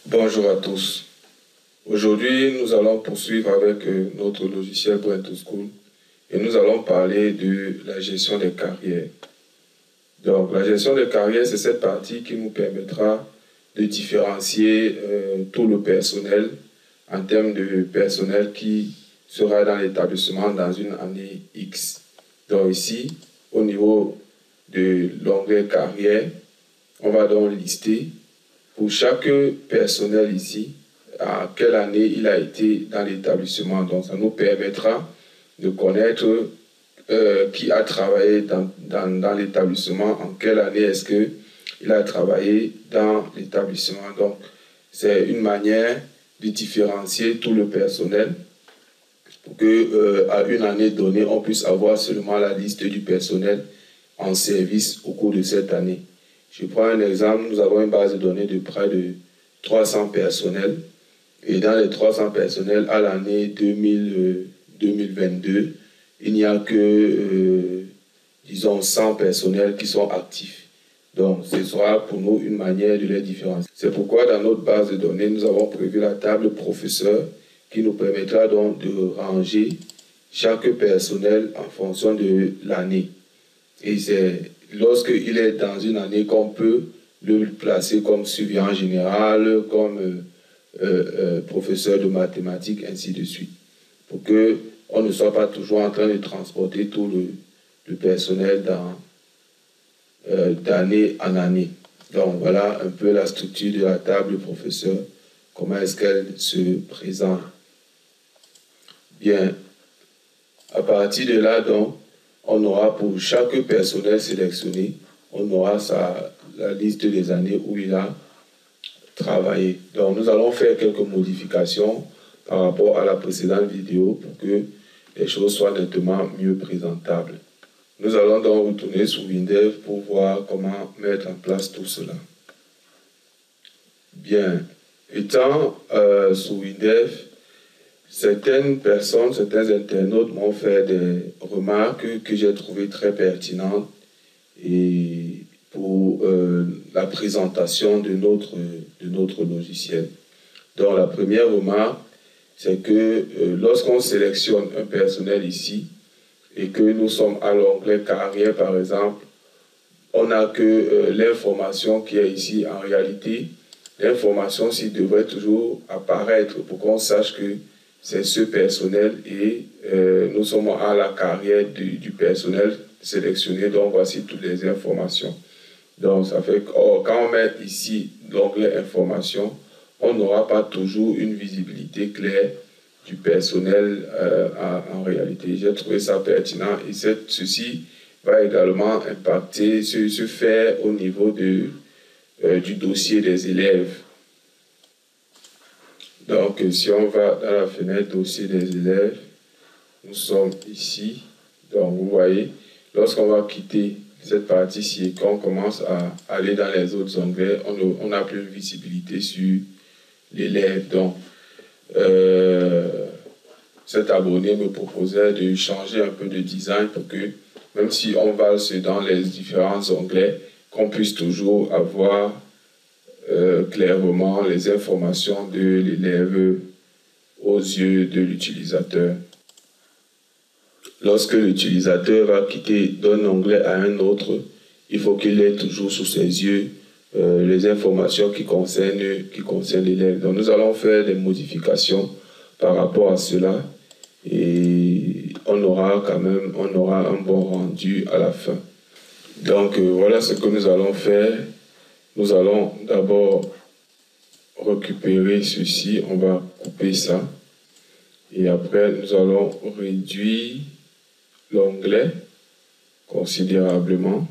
Bonjour à tous. Aujourd'hui, nous allons poursuivre avec notre logiciel Brain2School et nous allons parler de la gestion des carrières. Donc, la gestion des carrières, c'est cette partie qui nous permettra de différencier tout le personnel en termes de personnel qui sera dans l'établissement dans une année X. Donc ici, au niveau de l'onglet carrière, on va donc lister pour chaque personnel ici, à quelle année il a été dans l'établissement. Donc ça nous permettra de connaître qui a travaillé dans l'établissement, en quelle année est-ce qu'il a travaillé dans l'établissement. Donc c'est une manière de différencier tout le personnel pour qu'à une année donnée, on puisse avoir seulement la liste du personnel en service au cours de cette année. Je prends un exemple, nous avons une base de données de près de 300 personnels. Et dans les 300 personnels, à l'année 2022, il n'y a que, disons, 100 personnels qui sont actifs. Donc, ce sera pour nous une manière de les différencier. C'est pourquoi dans notre base de données, nous avons prévu la table professeur qui nous permettra donc de ranger chaque personnel en fonction de l'année. Et c'est lorsqu'il est dans une année qu'on peut le placer comme surveillant général, comme professeur de mathématiques, ainsi de suite. Pour qu'on ne soit pas toujours en train de transporter tout le personnel d'année en année. Donc voilà un peu la structure de la table professeur, comment est-ce qu'elle se présente. Bien, à partir de là, donc, on aura pour chaque personnel sélectionné, on aura la liste des années où il a travaillé. Donc nous allons faire quelques modifications par rapport à la précédente vidéo pour que les choses soient nettement mieux présentables. Nous allons donc retourner sur Windev pour voir comment mettre en place tout cela. Bien, étant sur Windev, certaines personnes, certains internautes m'ont fait des remarques que j'ai trouvées très pertinentes et pour la présentation de notre logiciel. Donc la première remarque, c'est que lorsqu'on sélectionne un personnel ici et que nous sommes à l'onglet carrière par exemple, on n'a que l'information qui est ici en réalité. L'information s'y devrait toujours apparaître pour qu'on sache que c'est ce personnel et nous sommes à la carrière du personnel sélectionné. Donc voici toutes les informations. Donc ça fait que quand on met ici l'onglet information, on n'aura pas toujours une visibilité claire du personnel en réalité. J'ai trouvé ça pertinent et ceci va également impacter, se faire au niveau du dossier des élèves. Donc, si on va dans la fenêtre dossier des élèves, nous sommes ici. Donc, vous voyez, lorsqu'on va quitter cette partie-ci et qu'on commence à aller dans les autres onglets, on n'a plus de visibilité sur l'élève. Donc, cet abonné me proposait de changer un peu de design pour que, même si on va dans les différents onglets, qu'on puisse toujours avoir clairement les informations de l'élève aux yeux de l'utilisateur. Lorsque l'utilisateur va quitter d'un onglet à un autre, il faut qu'il ait toujours sous ses yeux les informations qui concernent l'élève. Donc nous allons faire des modifications par rapport à cela et on aura un bon rendu à la fin. Donc voilà ce que nous allons faire. Nous allons d'abord récupérer ceci, on va couper ça et après nous allons réduire l'onglet considérablement.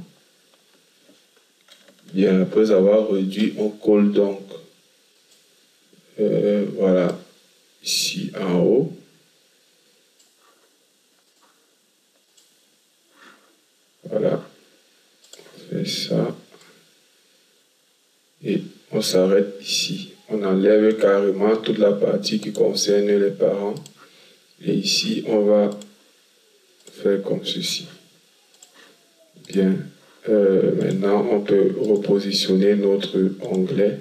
Bien, après avoir réduit, on colle donc voilà, ici en haut. Voilà, on fait ça. Et on s'arrête ici. on enlève carrément toute la partie qui concerne les parents. Et ici, on va faire comme ceci. Bien. Maintenant, on peut repositionner notre onglet.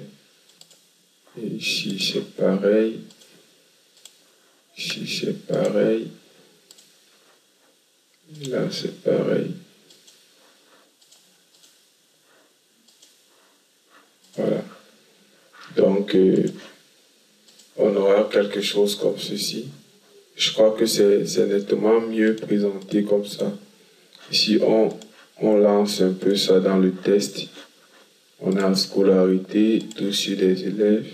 Et ici, c'est pareil. Ici, c'est pareil. Là, c'est pareil. Voilà. Donc, on aura quelque chose comme ceci. Je crois que c'est nettement mieux présenté comme ça. Ici, on lance un peu ça dans le test. On a scolarité, dossier des élèves.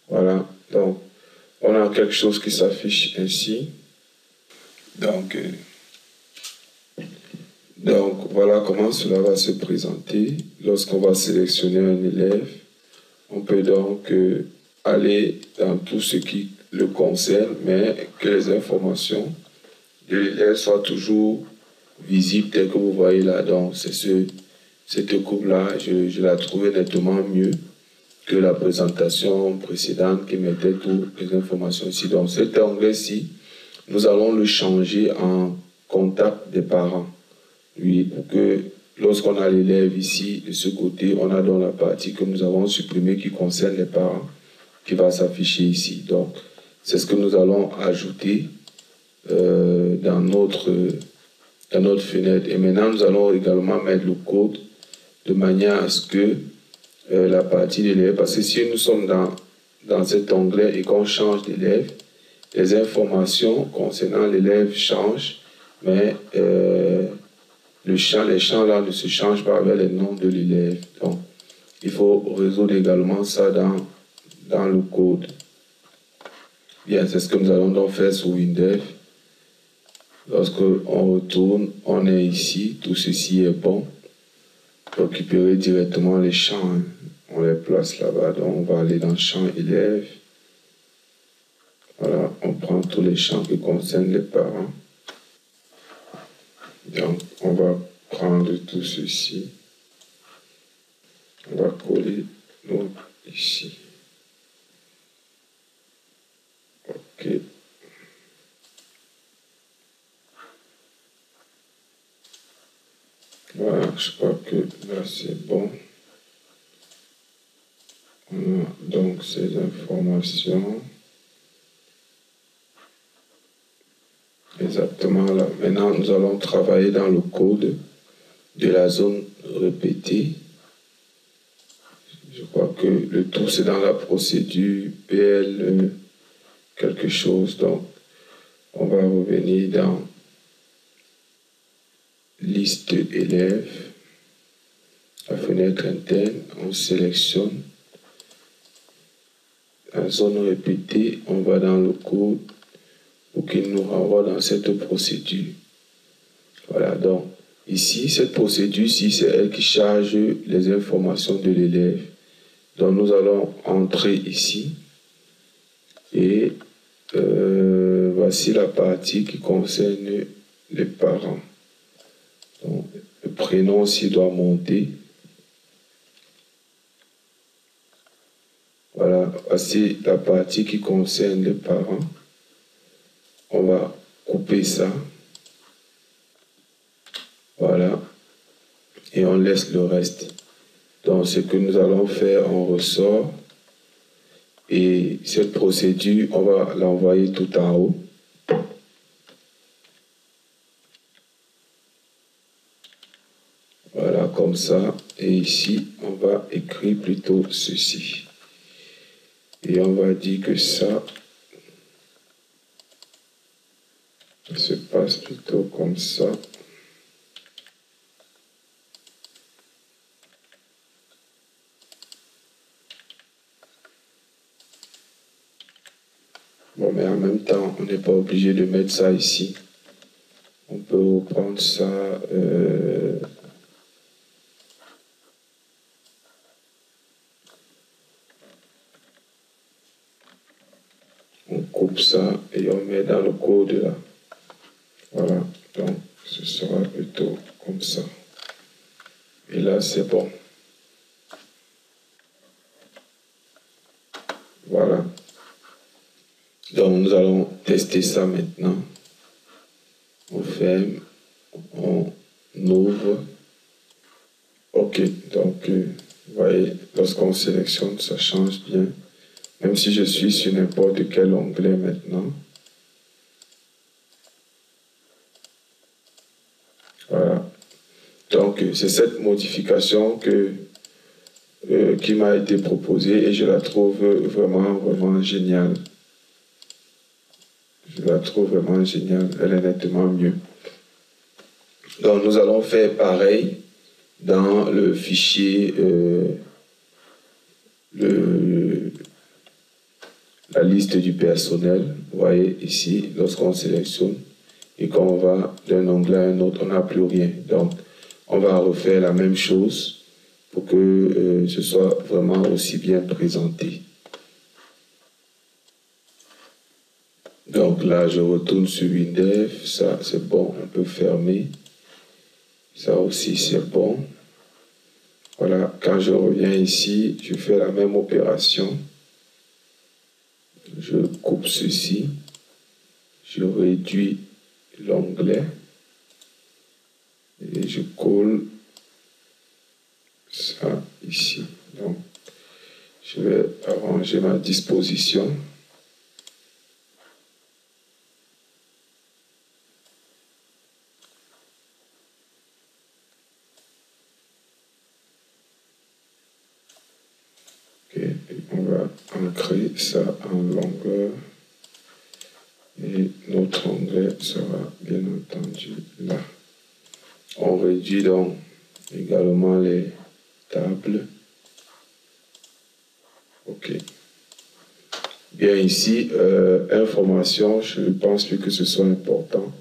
Voilà. Donc, on a quelque chose qui s'affiche ainsi. Donc, voilà comment cela va se présenter. Lorsqu'on va sélectionner un élève, on peut donc aller dans tout ce qui le concerne, mais que les informations de l'élève soient toujours visibles telles que vous voyez là. Donc, cette coupe-là, je la trouvais nettement mieux que la présentation précédente qui mettait toutes les informations ici. Donc, cet onglet-ci, nous allons le changer en contact des parents. Oui, pour que lorsqu'on a l'élève ici, de ce côté, on a donc la partie que nous avons supprimée qui concerne les parents, qui va s'afficher ici. Donc, c'est ce que nous allons ajouter dans notre fenêtre. Et maintenant, nous allons également mettre le code de manière à ce que la partie de l'élève, parce que si nous sommes dans cet onglet et qu'on change d'élève, les informations concernant l'élève changent, mais les champs là ne se changent pas avec les noms de l'élève. Donc, il faut résoudre également ça dans le code. Bien, c'est ce que nous allons donc faire sur Windev. Lorsque on retourne, on est ici, tout ceci est bon. Récupérer directement les champs, hein. On les place là-bas, donc on va aller dans champ élève. Voilà, on prend tous les champs qui concernent les parents. Donc, on va prendre tout ceci. On va coller ici. OK. Voilà, je crois que là c'est bon. On a donc ces informations. Exactement là. Maintenant, nous allons travailler dans le code de la zone répétée. Je crois que le tout, c'est dans la procédure PL quelque chose. Donc, on va revenir dans liste élèves, la fenêtre interne, on sélectionne. La zone répétée, on va dans le code pour qu'il nous renvoie dans cette procédure. Voilà, donc ici, cette procédure-ci, c'est elle qui charge les informations de l'élève. Donc nous allons entrer ici et voici la partie qui concerne les parents. Donc, le prénom aussi doit monter. Voilà, voici la partie qui concerne les parents. On va couper ça. Voilà. Et on laisse le reste. Donc, ce que nous allons faire, on ressort. Et cette procédure, on va l'envoyer tout en haut. Voilà, comme ça. Et ici, on va écrire plutôt ceci. Et on va dire que ça se passe plutôt comme ça. Bon, mais en même temps, on n'est pas obligé de mettre ça ici. On peut reprendre ça. On coupe ça et on met dans le code là. Voilà, donc ce sera plutôt comme ça. Et là, c'est bon. Voilà. Donc nous allons tester ça maintenant. On ferme, on ouvre. Ok, donc vous voyez, lorsqu'on sélectionne, ça change bien. Même si je suis sur n'importe quel onglet maintenant. Voilà. Donc c'est cette modification qui m'a été proposée et je la trouve vraiment géniale. Je la trouve vraiment géniale, elle est nettement mieux. Donc nous allons faire pareil dans le fichier, la liste du personnel. Vous voyez ici, lorsqu'on sélectionne et qu'on va d'un onglet à un autre, on n'a plus rien. Donc on va refaire la même chose pour que ce soit vraiment aussi bien présenté. Donc là, je retourne sur Windev, ça c'est bon, on peut fermer. Ça aussi c'est bon. Voilà, quand je reviens ici, je fais la même opération. Je coupe ceci, je réduis l'onglet et je colle ça ici. Donc, je vais arranger ma disposition. Et on va ancrer ça en longueur et notre onglet sera bien entendu là. On réduit donc également les tables. Ok. Bien ici, information, je ne pense plus que ce soit important,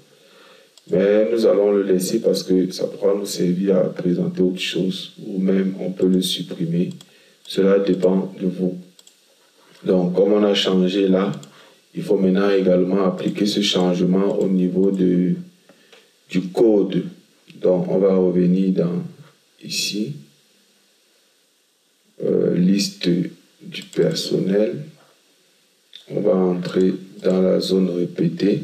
mais nous allons le laisser parce que ça pourra nous servir à présenter autre chose ou même on peut le supprimer. Cela dépend de vous. Donc, comme on a changé là, il faut maintenant également appliquer ce changement au niveau du code. Donc, on va revenir dans ici, liste du personnel. On va entrer dans la zone répétée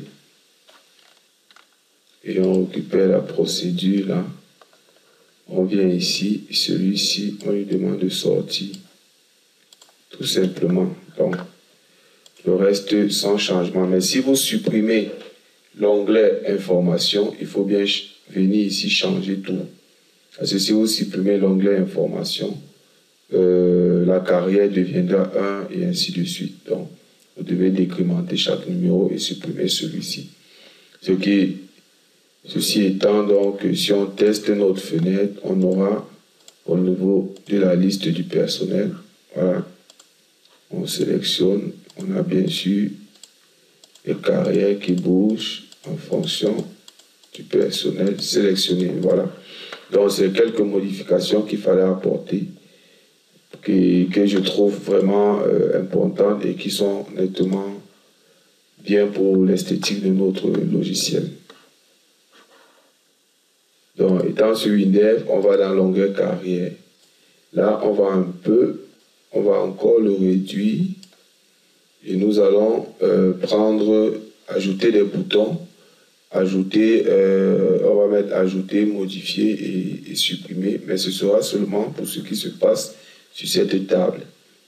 et on récupère la procédure là. On vient ici, celui-ci, on lui demande de sortir. Tout simplement. Donc, le reste sans changement. Mais si vous supprimez l'onglet information, il faut bien venir ici changer tout. Parce que si vous supprimez l'onglet information, la carrière deviendra 1 et ainsi de suite. Donc, vous devez décrémenter chaque numéro et supprimer celui-ci. Ceci étant, donc, si on teste notre fenêtre, on aura au niveau de la liste du personnel, voilà, on sélectionne, on a bien sûr les carrières qui bougent en fonction du personnel sélectionné. Voilà. Donc, c'est quelques modifications qu'il fallait apporter, que je trouve vraiment importantes et qui sont nettement bien pour l'esthétique de notre logiciel. Donc, étant sur Windev, on va dans l'onglet carrière. Là, on va encore le réduire et nous allons ajouter des boutons, on va mettre ajouter, modifier et supprimer, mais ce sera seulement pour ce qui se passe sur cette table.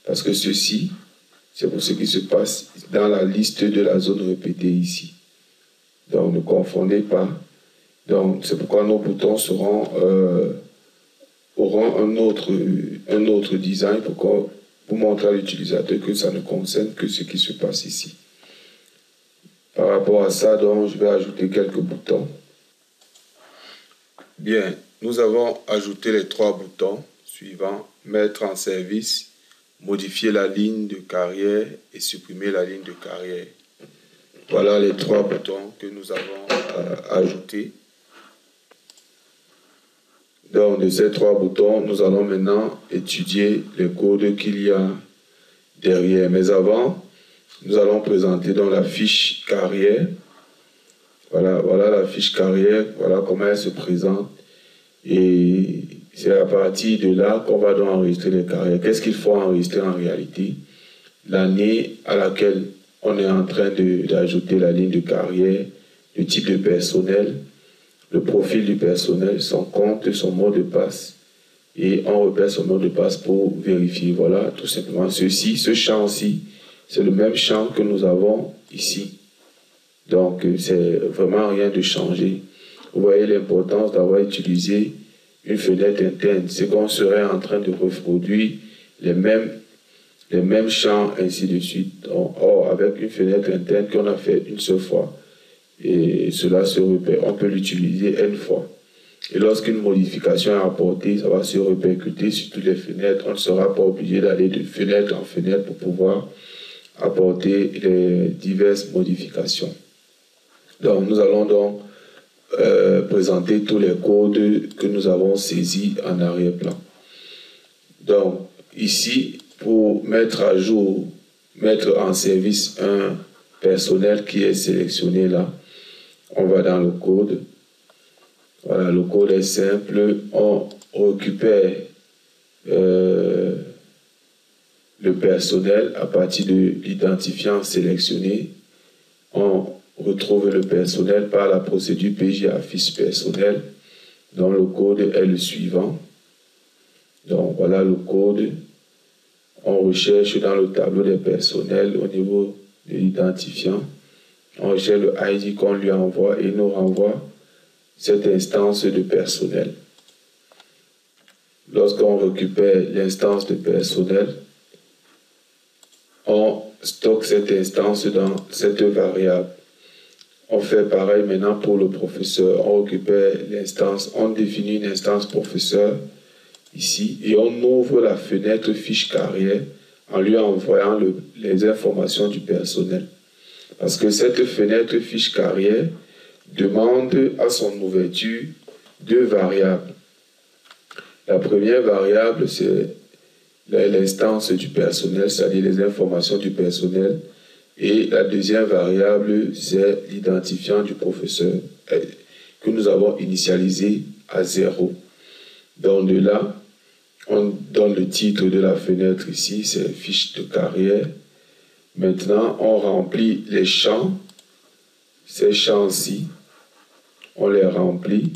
Parce que ceci, c'est pour ce qui se passe dans la liste de la zone répétée ici. Donc, ne confondez pas. Donc, c'est pourquoi nos boutons auront un autre design pour montrer à l'utilisateur que ça ne concerne que ce qui se passe ici. Par rapport à ça, donc, je vais ajouter quelques boutons. Bien, nous avons ajouté les 3 boutons suivants. Mettre en service, modifier la ligne de carrière et supprimer la ligne de carrière. Voilà les 3 boutons que nous avons ajoutés. Donc, de ces 3 boutons, nous allons maintenant étudier les codes qu'il y a derrière. Mais avant, nous allons présenter donc la fiche carrière. Voilà la fiche carrière, voilà comment elle se présente. Et c'est à partir de là qu'on va donc enregistrer les carrières. Qu'est-ce qu'il faut enregistrer en réalité? l'année à laquelle on est en train d'ajouter la ligne de carrière, le type de personnel, le profil du personnel, son compte, son mot de passe. Et on repère son mot de passe pour vérifier. Voilà, tout simplement. Ce champ-ci, c'est le même champ que nous avons ici. Donc, c'est vraiment rien de changé. Vous voyez l'importance d'avoir utilisé une fenêtre interne. C'est qu'on serait en train de reproduire les mêmes champs, ainsi de suite. Or, avec une fenêtre interne qu'on a fait une seule fois, et cela se repère, on peut l'utiliser une fois. Et lorsqu'une modification est apportée, ça va se répercuter sur toutes les fenêtres. On ne sera pas obligé d'aller de fenêtre en fenêtre pour pouvoir apporter les diverses modifications. Donc, nous allons donc présenter tous les codes que nous avons saisis en arrière-plan. Donc, ici, pour mettre à jour, mettre en service un personnel qui est sélectionné là, on va dans le code. Voilà, le code est simple. On récupère le personnel à partir de l'identifiant sélectionné. On retrouve le personnel par la procédure PG affiche personnel, dont le code est le suivant. Donc voilà le code. On recherche dans le tableau des personnels au niveau de l'identifiant. On recherche le ID qu'on lui envoie et nous renvoie cette instance de personnel. Lorsqu'on récupère l'instance de personnel, on stocke cette instance dans cette variable. On fait pareil maintenant pour le professeur. On récupère l'instance, on définit une instance professeur ici et on ouvre la fenêtre fiche carrière en lui envoyant les informations du personnel. Parce que cette fenêtre fiche carrière demande à son ouverture deux variables. La première variable, c'est l'instance du personnel, c'est-à-dire les informations du personnel. Et la deuxième variable, c'est l'identifiant du professeur que nous avons initialisé à 0. Donc de là, on donne le titre de la fenêtre ici, c'est fiche de carrière. Maintenant, on remplit les champs, ces champs-ci, on les remplit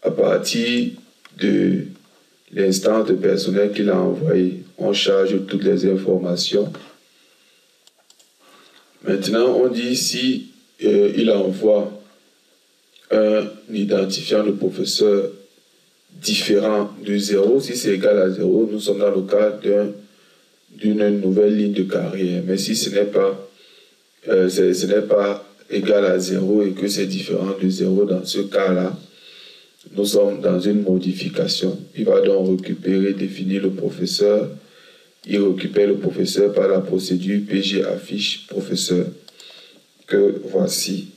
à partir de l'instance de personnel qu'il a envoyé. On charge toutes les informations. Maintenant, on dit si il envoie un identifiant de professeur différent de 0, si c'est égal à 0, nous sommes dans le cas d'une nouvelle ligne de carrière. Mais si ce n'est pas égal à 0 et que c'est différent de 0, dans ce cas-là, nous sommes dans une modification. Il va donc récupérer, définir le professeur. Il récupère le professeur par la procédure PG affiche professeur. Que voici.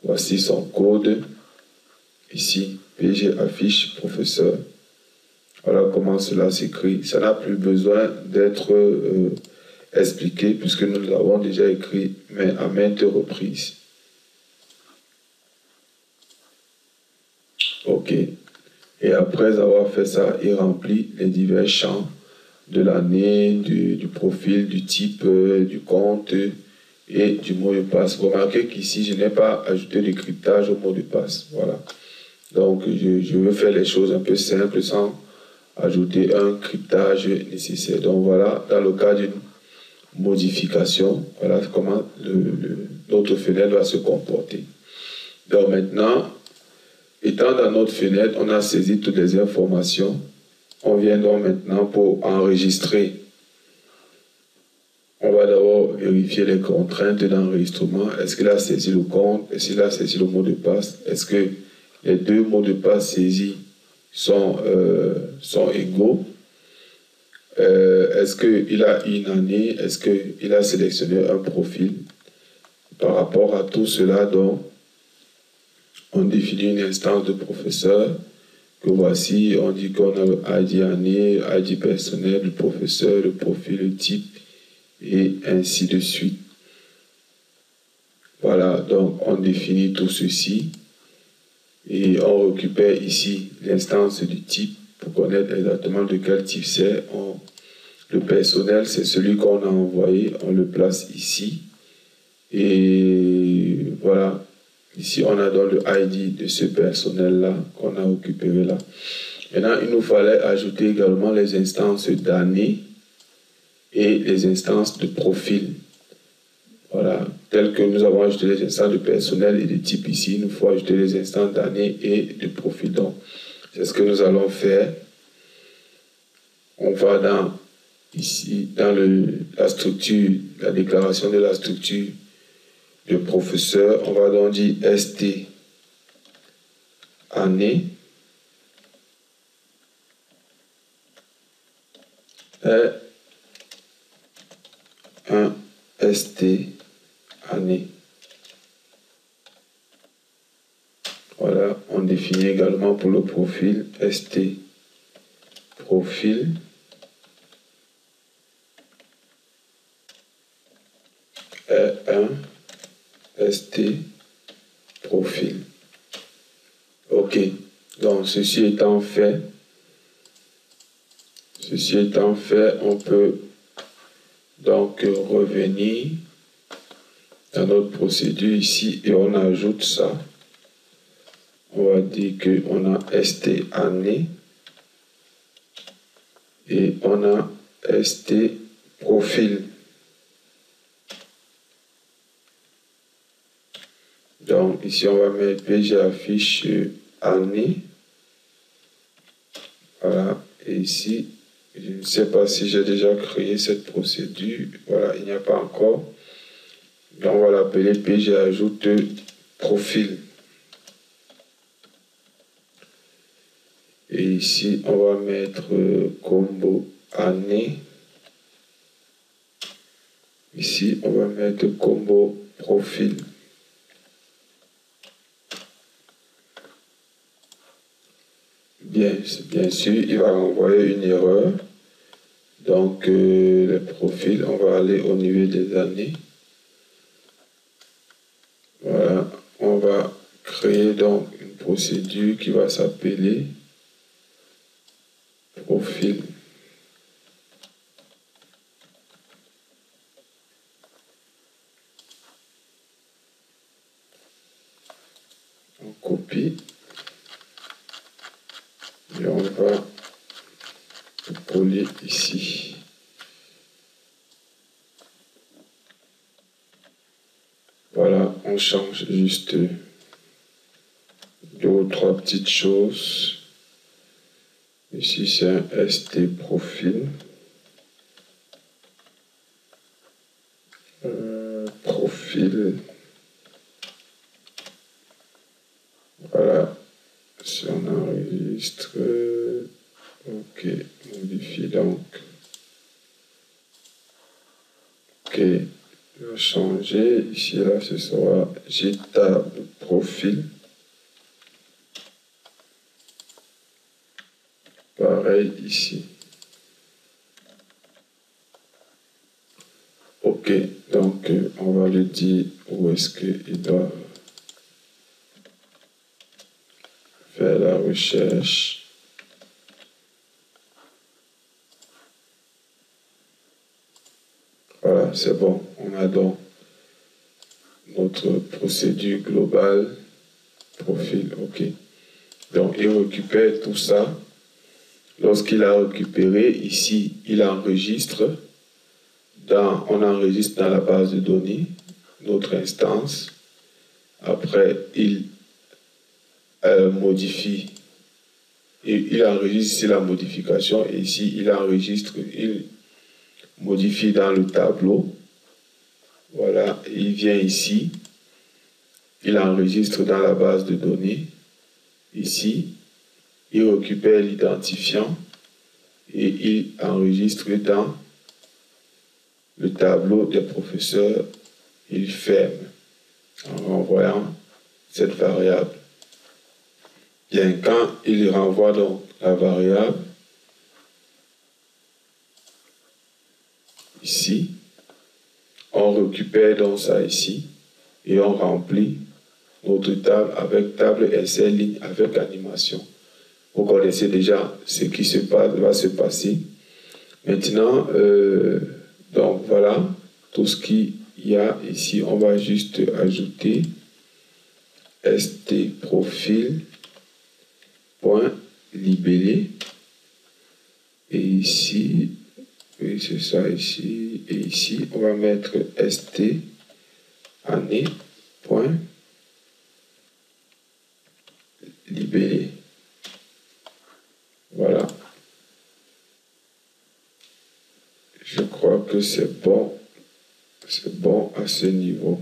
Voici son code. Ici, PG affiche professeur. Voilà comment cela s'écrit. Ça n'a plus besoin d'être expliqué puisque nous l'avons déjà écrit, mais à maintes reprises. OK. Et après avoir fait ça, il remplit les divers champs de l'année, du profil, du type, du compte et du mot de passe. Remarquez qu'ici, je n'ai pas ajouté de cryptage au mot de passe. Voilà. Donc, je veux faire les choses un peu simples sans ajouter un cryptage nécessaire. Donc, voilà, dans le cas d'une modification, voilà comment notre fenêtre va se comporter. Donc, maintenant, étant dans notre fenêtre, on a saisi toutes les informations. On vient donc maintenant pour enregistrer. On va d'abord vérifier les contraintes d'enregistrement. Est-ce qu'il a saisi le compte? Est-ce qu'il a saisi le mot de passe? Est-ce que les deux mots de passe saisis sont égaux? Est-ce qu'il a une année? Est-ce qu'il a sélectionné un profil? Par rapport à tout cela, donc, on définit une instance de professeur que voici, on dit qu'on a le ID année, ID personnel, le professeur, le profil, le type, et ainsi de suite. Voilà, donc on définit tout ceci, et on récupère ici l'instance du type pour connaître exactement de quel type c'est. Le personnel, c'est celui qu'on a envoyé, on le place ici. Et voilà, ici on a donc le ID de ce personnel-là qu'on a récupéré là. Maintenant, il nous fallait ajouter également les instances d'année et les instances de profil. Voilà, telles que nous avons ajouté les instances de personnel et de type ici, il nous faut ajouter les instances d'année et de profil. Donc, c'est ce que nous allons faire. On va ici, dans la structure, la déclaration de la structure de professeur, on va donc dire ST année et un ST année. Voilà, on définit également pour le profil ST profil et un ST profil. Ok, donc ceci étant fait, on peut donc revenir dans notre procédure ici et on ajoute ça. On va dire qu'on a ST année et on a ST profil. Donc ici on va mettre PG affiche année. Voilà, et ici, je ne sais pas si j'ai déjà créé cette procédure. Voilà, il n'y a pas encore. Donc on va l'appeler PG ajoute profil. Et ici, on va mettre combo année. Ici, on va mettre combo profil. Bien sûr, il va envoyer une erreur. Donc, les profils, on va aller au niveau des années. Voilà, on va créer donc une procédure qui va s'appeler profil. On copie et on va coller ici. Voilà, on change juste 2 ou 3 petites choses. Ici, c'est un ST profil. Profil. Voilà. Si on enregistre, ok, modifie donc. Ok, je vais changer. Ici, là, ce sera JTab profil. Pareil ici. Ok, donc on va lui dire où est-ce qu'il doit faire la recherche. Voilà, c'est bon. On a donc notre procédure globale, profil, ok. Donc il récupère tout ça. Lorsqu'il a récupéré, ici, il enregistre. On enregistre dans la base de données notre instance. Après, il modifie. Il enregistre ici la modification et ici, il enregistre, il modifie dans le tableau. Voilà, il vient ici. Il enregistre dans la base de données. Ici, il récupère l'identifiant et il enregistre dans le tableau des professeurs. Il ferme en renvoyant cette variable. Bien, quand il renvoie donc la variable, ici, on récupère donc ça ici et on remplit notre table avec table SL ligne avec animation. Vous connaissez déjà ce qui va se passer. Maintenant, donc voilà, tout ce qu'il y a ici, on va juste ajouter stprofil.libellé. Et ici, oui, c'est ça ici. Et ici, on va mettre st année.libellé. Voilà. Je crois que c'est bon. C'est bon à ce niveau.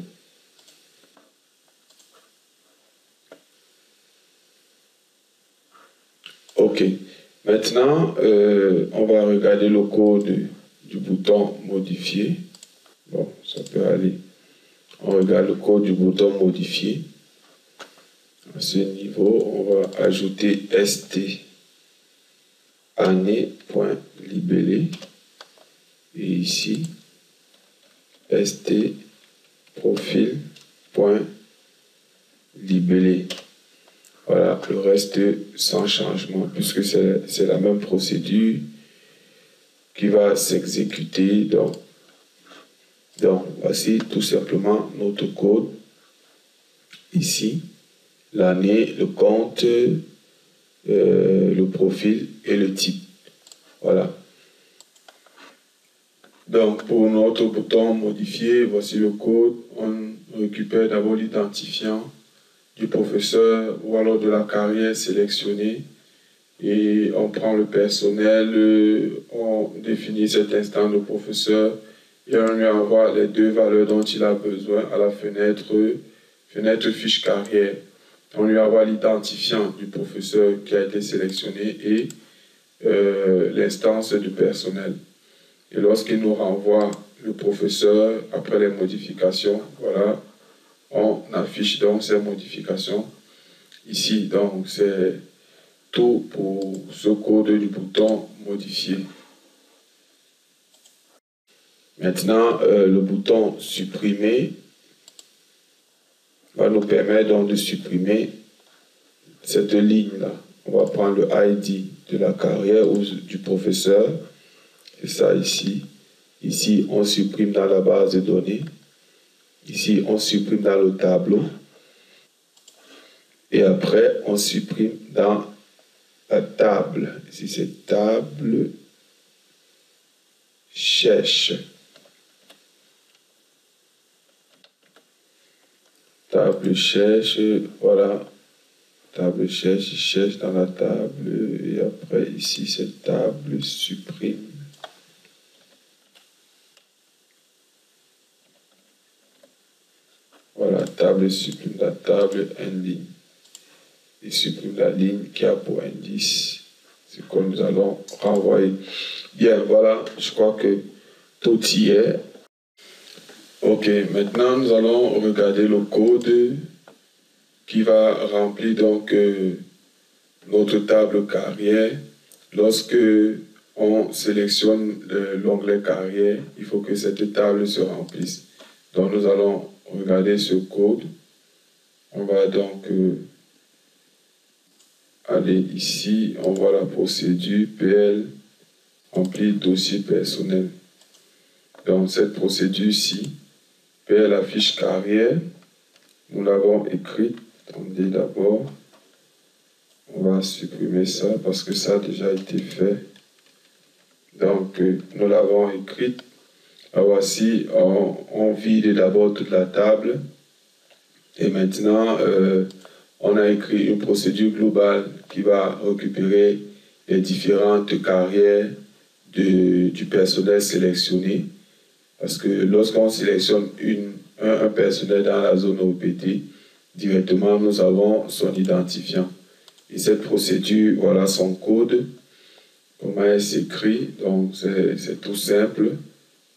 Ok. Maintenant, on va regarder le code du bouton modifier. Bon, ça peut aller. On regarde le code du bouton modifier. À ce niveau, on va ajouter st année.libellé. Et ici, st profil.libellé. Voilà, le reste sans changement, puisque c'est la même procédure qui va s'exécuter. Donc, voici tout simplement notre code. Ici, l'année, le compte, le profil et le type. Voilà. Donc, pour notre bouton modifier, voici le code. On récupère d'abord l'identifiant du professeur ou alors de la carrière sélectionnée. Et on prend le personnel, on définit cet instant de professeur et on lui envoie les deux valeurs dont il a besoin à la fenêtre fiche carrière. On lui envoie l'identifiant du professeur qui a été sélectionné et l'instance du personnel. Et lorsqu'il nous renvoie le professeur, après les modifications, voilà, on affiche donc ces modifications. Ici, donc, c'est tout pour ce code du bouton modifier. Maintenant, le bouton supprimer va nous permettre donc de supprimer cette ligne-là. On va prendre le ID de la carrière ou du professeur. C'est ça ici. Ici, on supprime dans la base de données. Ici, on supprime dans le tableau. Et après, on supprime dans la table. Ici, c'est table cherche. Table cherche, voilà. Table cherche, il cherche dans la table. Et après, ici, c'est table supprime. Voilà, table supprime la table, une ligne. Il supprime la ligne qui a pour indice ce que nous allons renvoyer. Bien, voilà, je crois que tout y est. Ok, maintenant nous allons regarder le code qui va remplir donc notre table carrière. Lorsque on sélectionne l'onglet carrière, il faut que cette table se remplisse. Donc nous allons regarder ce code. On va donc aller ici, on voit la procédure PL remplir dossier personnel. Donc cette procédure-ci, PL affiche carrière, nous l'avons écrite. Attendez d'abord, on va supprimer ça parce que ça a déjà été fait. Donc nous l'avons écrite. Alors voici, on vide d'abord toute la table. Et maintenant, on a écrit une procédure globale qui va récupérer les différentes carrières du personnel sélectionné. Parce que lorsqu'on sélectionne un personnel dans la zone OPT, directement nous avons son identifiant. Et cette procédure, voilà son code. Comment elle s'écrit? Donc c'est tout simple.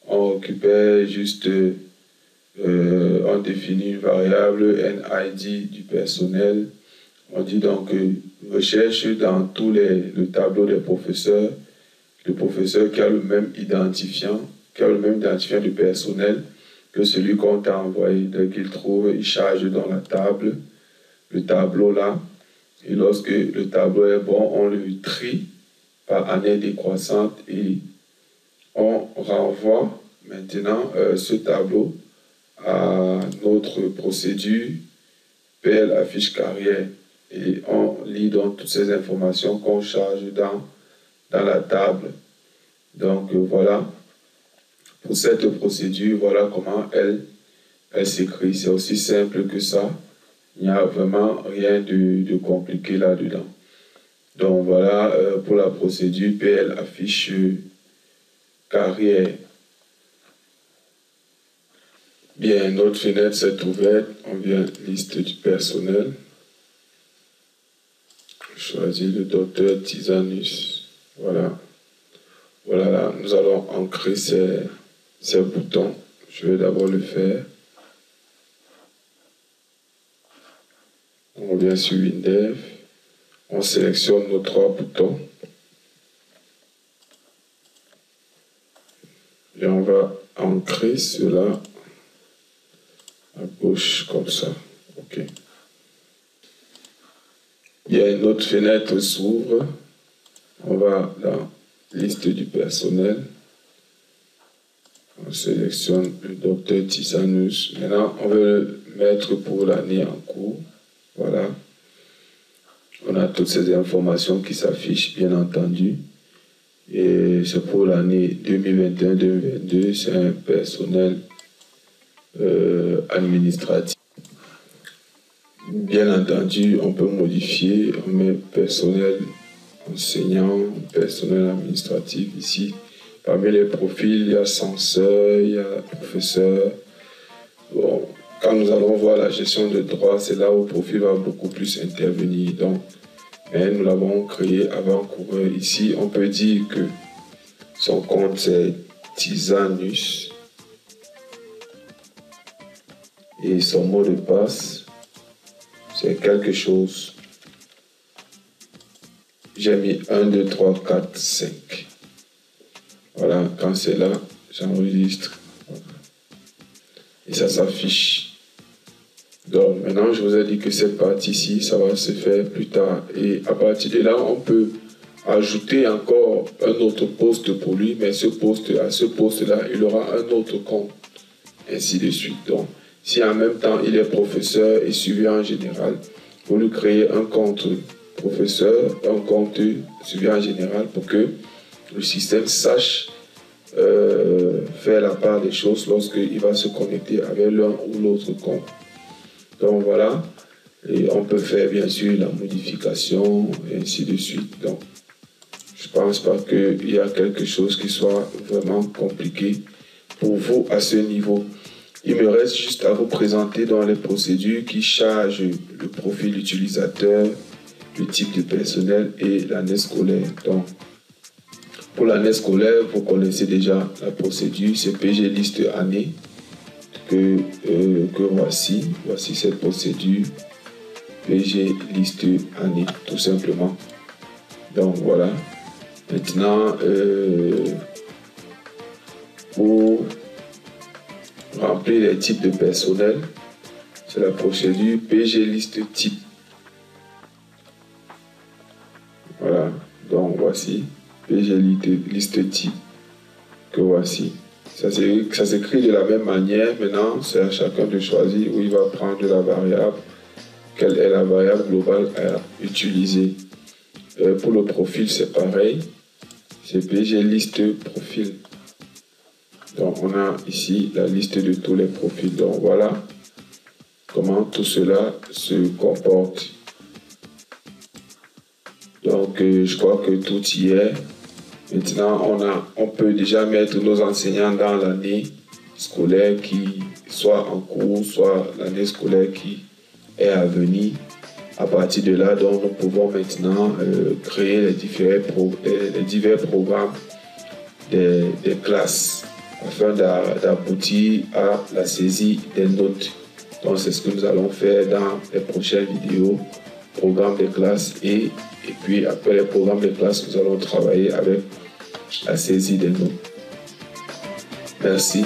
On récupère juste, on définit une variable NID du personnel. On dit donc recherche dans tous le tableau des professeurs, le professeur qui a le même identifiant du personnel que celui qu'on t'a envoyé. Dès qu'il trouve, il charge dans la table, le tableau là. Et lorsque le tableau est bon, on le trie par année décroissante et on renvoie maintenant ce tableau à notre procédure PL affiche carrière. Et on lit donc toutes ces informations qu'on charge dans la table. Donc voilà, pour cette procédure, voilà comment elle s'écrit. C'est aussi simple que ça. Il n'y a vraiment rien de compliqué là-dedans. Donc voilà pour la procédure PL affiche carrière. Bien, notre fenêtre s'est ouverte. On vient liste du personnel. Choisir le docteur Tisanus. Voilà. Voilà, là, nous allons ancrer ces boutons. Je vais d'abord le faire. On revient sur Windev. On sélectionne nos 3 boutons. Et on va ancrer cela à gauche comme ça. OK. Il y a une autre fenêtre s'ouvre. On va dans liste du personnel. On sélectionne le docteur Tisanus. Maintenant, on veut le mettre pour l'année en cours. Voilà. On a toutes ces informations qui s'affichent, bien entendu. Et c'est pour l'année 2021-2022. C'est un personnel administratif. Bien entendu, on peut modifier. On met personnel enseignant, personnel administratif ici. Parmi les profils, il y a censeur, il y a professeur. Bon, quand nous allons voir la gestion de droit, c'est là où le profil va beaucoup plus intervenir. Donc, mais nous l'avons créé avant-coureur. Ici, on peut dire que son compte c'est Tisanus. Et son mot de passe, c'est quelque chose. J'ai mis 1, 2, 3, 4, 5. Voilà, quand c'est là, j'enregistre. Et ça s'affiche. Donc maintenant, je vous ai dit que cette partie-ci, ça va se faire plus tard. Et à partir de là, on peut ajouter encore un autre poste pour lui, mais à ce poste-là, il aura un autre compte. Ainsi de suite. Donc, si en même temps, il est professeur et surveillant général, vous lui créez un compte professeur, un compte surveillant général pour que le système sache faire la part des choses lorsqu'il va se connecter avec l'un ou l'autre compte. Donc voilà, et on peut faire bien sûr la modification et ainsi de suite. Donc je ne pense pas qu'il y a quelque chose qui soit vraiment compliqué pour vous à ce niveau. Il me reste juste à vous présenter dans les procédures qui chargent le profil utilisateur, le type de personnel et l'année scolaire. Donc, pour l'année scolaire, vous connaissez déjà la procédure, c'est PG liste année que voici. Voici cette procédure, PG liste année, tout simplement. Donc voilà. Maintenant, pour remplir les types de personnel, c'est la procédure PG liste type. Voilà, donc voici PG liste type que voici. Ça s'écrit de la même manière. Maintenant, c'est à chacun de choisir où il va prendre la variable, quelle est la variable globale à utiliser. Pour le profil, c'est pareil. C'est PG liste profil. Donc, on a ici la liste de tous les profils. Donc, voilà comment tout cela se comporte. Donc, je crois que tout y est. Maintenant, on peut déjà mettre nos enseignants dans l'année scolaire qui soit en cours, soit l'année scolaire qui est à venir. À partir de là, donc, nous pouvons maintenant créer les divers programmes des classes afin d'aboutir à la saisie des notes. Donc, c'est ce que nous allons faire dans les prochaines vidéos, programmes des classes et puis après les programmes des classes, nous allons travailler avec la saisie des notes. Merci.